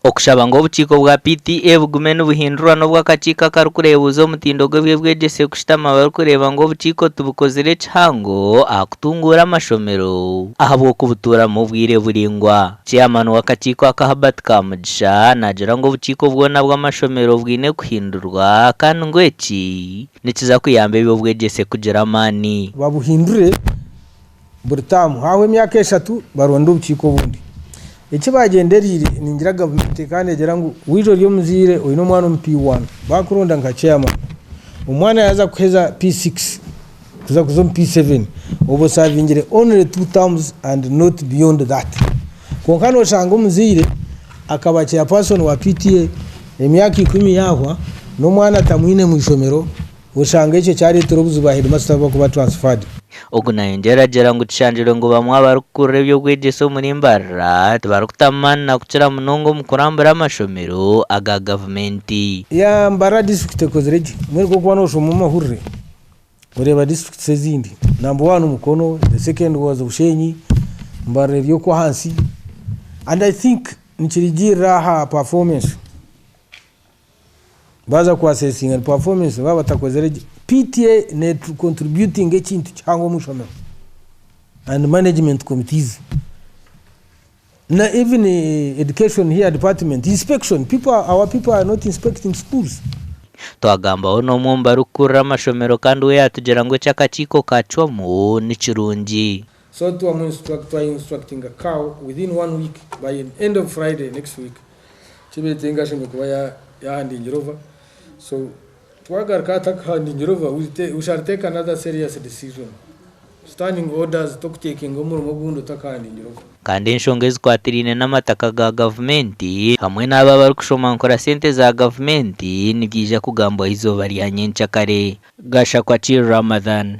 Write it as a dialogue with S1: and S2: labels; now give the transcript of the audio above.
S1: okushaba ngo obukiiko bwa PTA bugume n'obuhindurano bw'akakiiko akarukureebuza omutindo gw'ebyo bwegyese kushitama barukureba ngo obukiiko tubukozire kihango aha kutunguura amashomero ahabw'okubutuura mu bwire buringwa. Chairman w'akakiiko aka Herbert Kamugisha nagira ngo obukiiko bwona bw'amashomero bwine kuhindurwa kandi ngo eki nikiza kuyamba ebyo bwegyese kugira amaani.
S2: Babuhindure buri tamu hawe emyaka 3 baronda obukiiko bundi. Ekibagenderire ningira government kandi egera ngo wijo lyomuzire oyino mwana mu P1 bakuronda nka chairman umwana yaza kuheza P6 kuza kuzo P7 obo savingire only 2 terms and not beyond that. Konkano shanga umuzire akaba chairperson wa PTA emyaka 10 yahwa no mwana tamwine mu ishomero ushanga icyo cyari turubuzu ba headmaster bakuba transferred.
S1: Ogunayongeragera ngo tushanjire ngo bamwe abarukura ebyo bwegyese muri Mbarara tibarukutamana kugira munongo mu kurambura amashomero aga government
S2: ya Mbarara district kozreji mweriko kubona oshomo mahurre ureba district sezindi number 1 mukono, the second was Ushenyi, Mbarara byo ko hansi, and I think nchirigira ha performance baza ku assessing and performance baba takozreji PTA net contributing ekintu cyango mushomero and management committees na even education here department inspection our people are not inspecting schools.
S1: Twagamba ono mwomba rukura amashomero kandi we yatugera ngo cyakakiiko kacwamo ni kirungi.
S2: So to am instructing a cow within 1 week by the end of Friday next week chibetenga shimwe kuba ya handing over. So we shall take another serious decision. Standing orders taking
S1: kandi enshonga ezikwatirine n'amataka ga gavumenti hamwe n'aba bari kushoma nkora sente za gavumenti nibyija kugambwa izooba lya nyenkyakare. Gashabwa Ramadan.